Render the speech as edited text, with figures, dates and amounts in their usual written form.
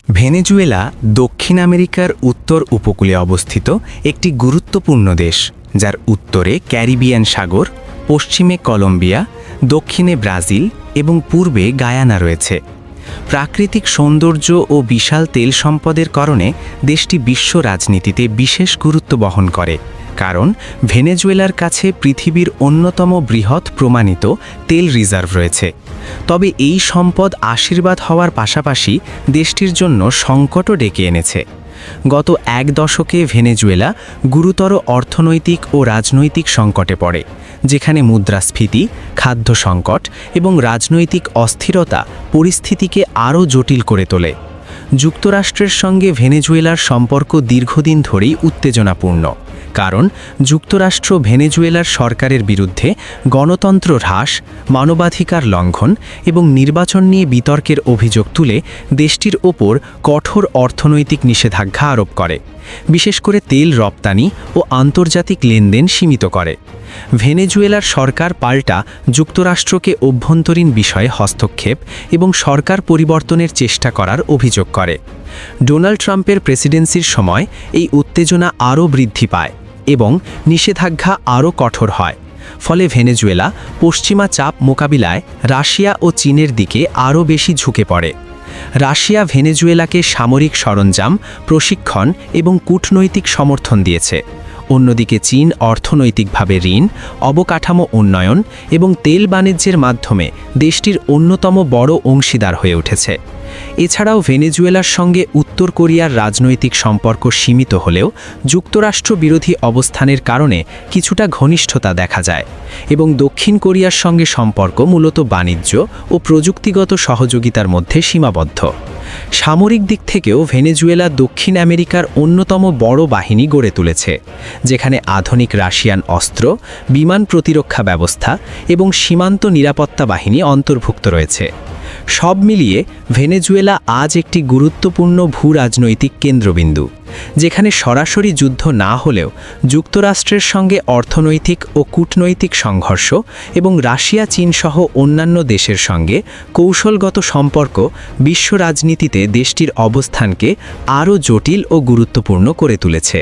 Venezuela দক্ষিণ আমেরিকার উত্তর উপকূলে অবস্থিত একটি গুরুত্বপূর্ণ দেশ, যার উত্তরে ক্যারিবিয়ান সাগর, পশ্চিমে কলম্বিয়া, দক্ষিণে ব্রাজিল এবং পূর্বে গায়ানা রয়েছে। প্রাকৃতিক সৌন্দর্য ও বিশাল তেল সম্পদের কারণে দেশটি বিশ্ব রাজনীতিতে বিশেষ গুরুত্ব বহন করে, কারণ ভেনেজুয়েলার কাছে পৃথিবীর অন্যতম বৃহৎ প্রমাণিত তেল রিজার্ভ রয়েছে। তবে এই সম্পদ আশীর্বাদ হওয়ার পাশাপাশি দেশটির জন্য সংকটও ডেকে এনেছে। গত এক দশকে ভেনেজুয়েলা গুরুতর অর্থনৈতিক ও রাজনৈতিক সংকটে পড়ে, যেখানে মুদ্রাস্ফীতি, খাদ্য সংকট এবং রাজনৈতিক অস্থিরতা পরিস্থিতিকে আরও জটিল করে তোলে। যুক্তরাষ্ট্রের সঙ্গে ভেনেজুয়েলার সম্পর্ক দীর্ঘদিন ধরেই উত্তেজনাপূর্ণ, কারণ যুক্তরাষ্ট্র ভেনেজুয়েলার সরকারের বিরুদ্ধে গণতন্ত্র হ্রাস, মানবাধিকার লঙ্ঘন এবং নির্বাচন নিয়ে বিতর্কের অভিযোগ তুলে দেশটির ওপর কঠোর অর্থনৈতিক নিষেধাজ্ঞা আরোপ করে, বিশেষ করে তেল রপ্তানি ও আন্তর্জাতিক লেনদেন সীমিত করে। ভেনেজুয়েলার সরকার পাল্টা যুক্তরাষ্ট্রকে অভ্যন্তরীণ বিষয়ে হস্তক্ষেপ এবং সরকার পরিবর্তনের চেষ্টা করার অভিযোগ করে। ডোনাল্ড ট্রাম্পের প্রেসিডেন্সির সময় এই উত্তেজনা আরও বৃদ্ধি পায় এবং নিষেধাজ্ঞা আরও কঠোর হয়। ফলে ভেনেজুয়েলা পশ্চিমা চাপ মোকাবিলায় রাশিয়া ও চীনের দিকে আরও বেশি ঝুঁকে পড়ে। রাশিয়া ভেনেজুয়েলাকে সামরিক সরঞ্জাম, প্রশিক্ষণ এবং কূটনৈতিক সমর্থন দিয়েছে। অন্যদিকে চীন অর্থনৈতিকভাবে ঋণ, অবকাঠামো উন্নয়ন এবং তেল বাণিজ্যের মাধ্যমে দেশটির অন্যতম বড় অংশীদার হয়ে উঠেছে। এছাড়াও ভেনেজুয়েলার সঙ্গে উত্তর কোরিয়ার রাজনৈতিক সম্পর্ক সীমিত হলেও যুক্তরাষ্ট্র বিরোধী অবস্থানের কারণে কিছুটা ঘনিষ্ঠতা দেখা যায়, এবং দক্ষিণ কোরিয়ার সঙ্গে সম্পর্ক মূলত বাণিজ্য ও প্রযুক্তিগত সহযোগিতার মধ্যে সীমাবদ্ধ। সামরিক দিক থেকেও ভেনেজুয়েলা দক্ষিণ আমেরিকার অন্যতম বড় বাহিনী গড়ে তুলেছে, যেখানে আধুনিক রাশিয়ান অস্ত্র, বিমান প্রতিরক্ষা ব্যবস্থা এবং সীমান্ত নিরাপত্তা বাহিনী অন্তর্ভুক্ত রয়েছে। সব মিলিয়ে ভেনেজুয়েলা আজ একটি গুরুত্বপূর্ণ ভূ-রাজনৈতিক কেন্দ্রবিন্দু, যেখানে সরাসরি যুদ্ধ না হলেও যুক্তরাষ্ট্রের সঙ্গে অর্থনৈতিক ও কূটনৈতিক সংঘর্ষ এবং রাশিয়া, চীন সহ অন্যান্য দেশের সঙ্গে কৌশলগত সম্পর্ক বিশ্ব রাজনীতিতে দেশটির অবস্থানকে আরও জটিল ও গুরুত্বপূর্ণ করে তুলেছে।